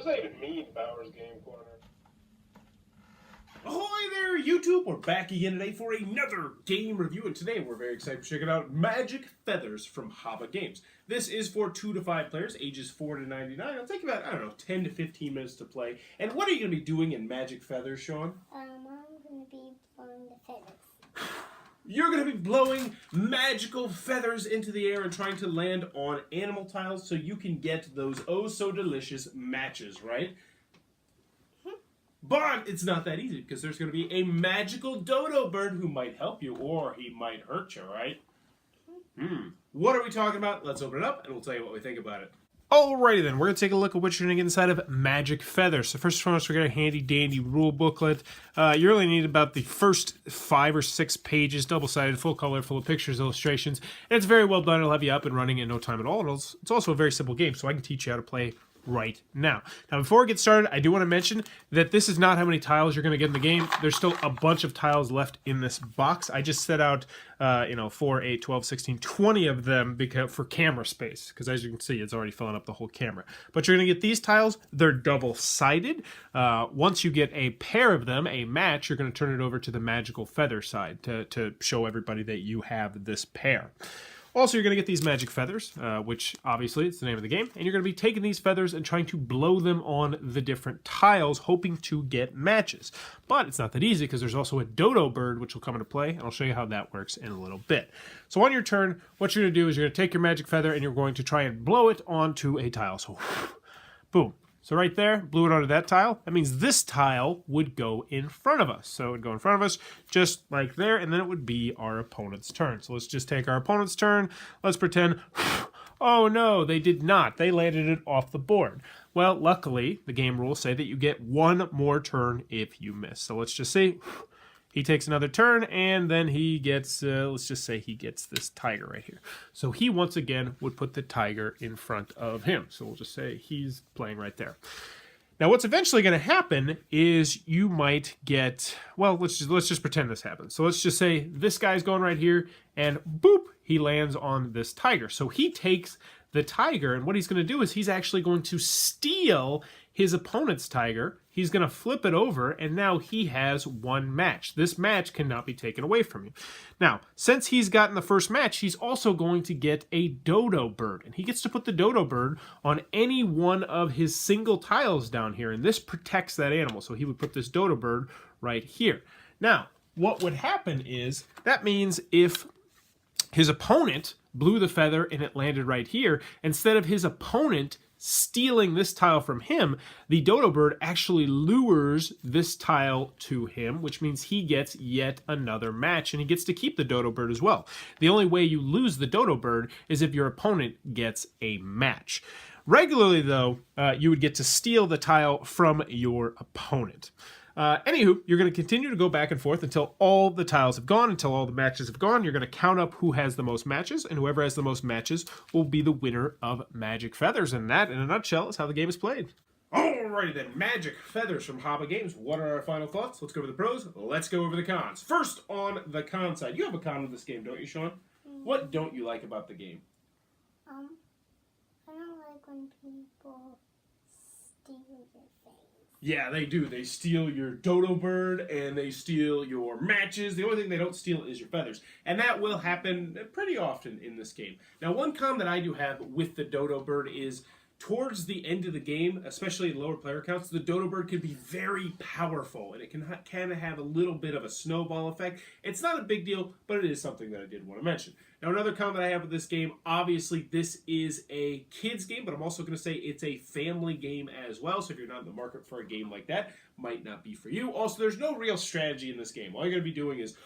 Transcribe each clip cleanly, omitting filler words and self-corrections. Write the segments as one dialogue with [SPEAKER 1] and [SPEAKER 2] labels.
[SPEAKER 1] What does that even mean, Bowers Game Corner?
[SPEAKER 2] Ahoy there, YouTube! We're back again today for another game review, and today we're very excited to check out Magic Feathers from Haba Games. This is for 2 to 5 players, ages 4 to 99. It'll take about, 10 to 15 minutes to play. And what are you going to be doing in Magic Feathers, Sean?
[SPEAKER 3] I'm going to be blowing the feathers.
[SPEAKER 2] You're going to be blowing magical feathers into the air and trying to land on animal tiles so you can get those oh-so-delicious matches, right? But it's not that easy because there's going to be a magical dodo bird who might help you or he might hurt you, right? What are we talking about? Let's open it up and we'll tell you what we think about it. Alrighty then, we're going to take a look at what you're going to get inside of Magic Feathers. So first and foremost, we got a handy dandy rule booklet. You really need about the first 5 or 6 pages, double-sided, full color, full of pictures, illustrations. And it's very well done. It'll have you up and running in no time at all. It's also a very simple game, so I can teach you how to play right now. Now, before we get started, I do want to mention that this is not how many tiles you're going to get in the game. There's still a bunch of tiles left in this box. I just set out, 4, 8, 12, 16, 20 of them for camera space, because as you can see, it's already filling up the whole camera. But you're going to get these tiles. They're double-sided. Once you get a pair of them, a match, you're going to turn it over to the magical feather side to show everybody that you have this pair. Also, you're going to get these magic feathers, which obviously it's the name of the game, and you're going to be taking these feathers and trying to blow them on the different tiles, hoping to get matches. But it's not that easy because there's also a dodo bird, which will come into play, and I'll show you how that works in a little bit. So on your turn, what you're going to do is you're going to take your magic feather and you're going to try and blow it onto a tile. So, boom. So right there, blew it onto that tile. That means this tile would go in front of us. So it would go in front of us just like there, and then it would be our opponent's turn. So let's just take our opponent's turn. Let's pretend, oh no, they did not. They landed it off the board. Well, luckily, the game rules say that you get one more turn if you miss. So let's just see. He takes another turn, and then he gets, let's just say he gets this tiger right here. So he, once again, would put the tiger in front of him. So we'll just say he's playing right there. Now, what's eventually going to happen is you might get, well, let's just pretend this happens. So let's just say this guy's going right here, and boop, he lands on this tiger. So he takes the tiger, and what he's going to do is he's actually going to steal his opponent's tiger. He's going to flip it over, and now he has one match. This match cannot be taken away from you. Now, since he's gotten the first match, he's also going to get a dodo bird, and he gets to put the dodo bird on any one of his single tiles down here, and this protects that animal. So he would put this dodo bird right here. Now, what would happen is that means if his opponent blew the feather and it landed right here, instead of his opponent stealing this tile from him, the dodo bird actually lures this tile to him, which means he gets yet another match, and he gets to keep the dodo bird as well. The only way you lose the dodo bird is if your opponent gets a match. Regularly, though, you would get to steal the tile from your opponent. Anywho, you're going to continue to go back and forth until all the tiles have gone, until all the matches have gone. You're going to count up who has the most matches, and whoever has the most matches will be the winner of Magic Feathers. And that, in a nutshell, is how the game is played. Alrighty then, Magic Feathers from Haba Games. What are our final thoughts? Let's go over the pros. Let's go over the cons. First, on the con side. You have a con of this game, don't you, Sean? What don't you like about the game?
[SPEAKER 3] I don't like when people steal your things.
[SPEAKER 2] Yeah, they do. They steal your dodo bird and they steal your matches. The only thing they don't steal is your feathers. And that will happen pretty often in this game. Now, one con that I do have with the dodo bird is towards the end of the game, especially in lower player counts, the dodo bird can be very powerful, and it can kind of have a little bit of a snowball effect. It's not a big deal, but it is something that I did want to mention. Now, another comment I have with this game, obviously this is a kid's game, but I'm also going to say it's a family game as well, so if you're not in the market for a game like that, might not be for you. Also, there's no real strategy in this game. All you're going to be doing is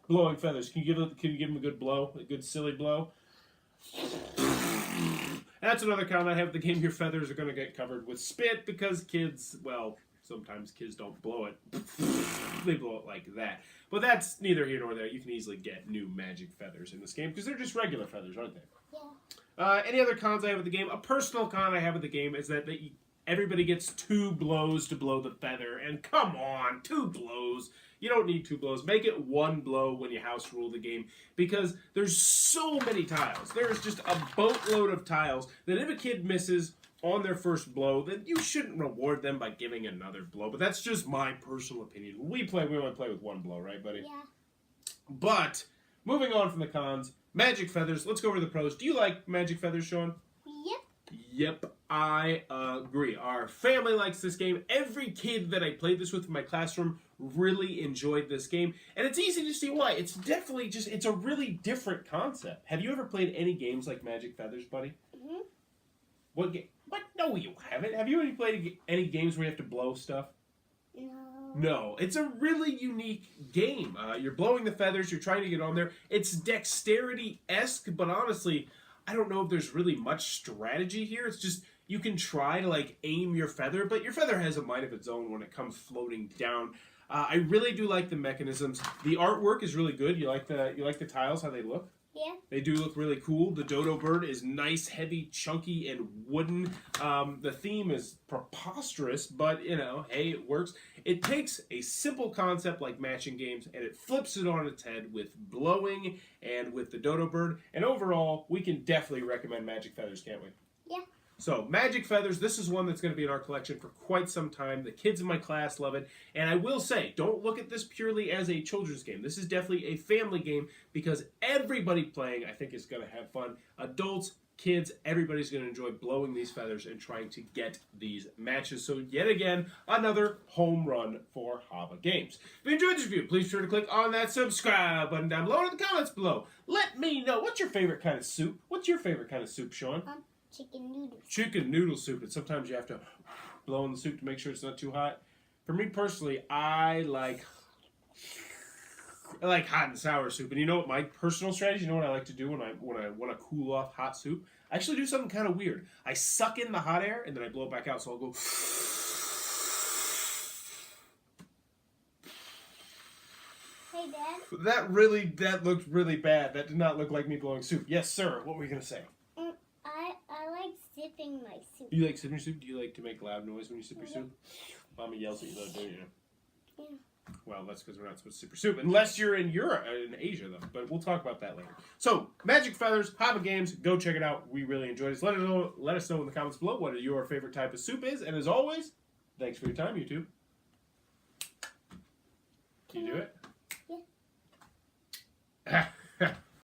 [SPEAKER 2] blowing feathers. Can you give them a good blow, a good silly blow? And that's another comment I have with the game. Your feathers are going to get covered with spit because kids, well, sometimes kids don't blow it. They blow it like that. But that's neither here nor there. You can easily get new magic feathers in this game because they're just regular feathers, aren't they?
[SPEAKER 3] Yeah.
[SPEAKER 2] Any other cons I have with the game? A personal con I have with the game is that everybody gets 2 blows to blow the feather. And come on, 2 blows. You don't need 2 blows. Make it 1 blow when you house rule the game because there's so many tiles. There's just a boatload of tiles that if a kid misses, on their first blow, then you shouldn't reward them by giving another blow. But that's just my personal opinion. We only play with one blow, right, buddy?
[SPEAKER 3] Yeah.
[SPEAKER 2] But moving on from the cons, Magic Feathers. Let's go over the pros. Do you like Magic Feathers, Sean?
[SPEAKER 3] Yep.
[SPEAKER 2] Yep, I agree. Our family likes this game. Every kid that I played this with in my classroom really enjoyed this game. And it's easy to see why. It's definitely it's a really different concept. Have you ever played any games like Magic Feathers, buddy?
[SPEAKER 3] Mhm.
[SPEAKER 2] What game? What? No, you haven't. Have you ever played any games where you have to blow stuff?
[SPEAKER 3] No.
[SPEAKER 2] No, it's a really unique game. You're blowing the feathers, you're trying to get on there. It's dexterity-esque, but honestly, I don't know if there's really much strategy here. It's just you can try to like aim your feather, but your feather has a mind of its own when it comes floating down. I really do like the mechanisms. The artwork is really good. You like the tiles, how they look?
[SPEAKER 3] Yeah.
[SPEAKER 2] They do look really cool. The dodo bird is nice, heavy, chunky, and wooden. The theme is preposterous, but, you know, hey, it works. It takes a simple concept like matching games, and it flips it on its head with blowing and with the dodo bird. And overall, we can definitely recommend Magic Feathers, can't we?
[SPEAKER 3] Yeah.
[SPEAKER 2] So, Magic Feathers, this is one that's going to be in our collection for quite some time. The kids in my class love it. And I will say, don't look at this purely as a children's game. This is definitely a family game because everybody playing, I think, is going to have fun. Adults, kids, everybody's going to enjoy blowing these feathers and trying to get these matches. So, yet again, another home run for Hava Games. If you enjoyed this review, please be sure to click on that subscribe button down below in the comments below. Let me know, what's your favorite kind of soup? What's your favorite kind of soup, Sean?
[SPEAKER 3] Chicken noodles.
[SPEAKER 2] Chicken noodle soup, and sometimes you have to blow in the soup to make sure it's not too hot. For me personally, I like hot and sour soup. And you know what my personal strategy, you know what I like to do when I want to cool off hot soup? I actually do something kind of weird. I suck in the hot air and then I blow it back out, so I'll go
[SPEAKER 3] Hey, Dad.
[SPEAKER 2] that looked really bad. That did not look like me blowing soup. Yes, sir. What were you going to say?
[SPEAKER 3] I like sipping my soup.
[SPEAKER 2] You like sipping soup? Do you like to make loud noise when you sip your soup? Mommy yells at you though, don't you?
[SPEAKER 3] Yeah.
[SPEAKER 2] Well, that's because we're not supposed to sip your soup, unless you're in Europe, in Asia, though. But we'll talk about that later. So, Magic Feathers, Hava Games, go check it out. We really enjoyed it. Let us know in the comments below what your favorite type of soup is. And as always, thanks for your time, YouTube. Can you do it?
[SPEAKER 3] Yeah.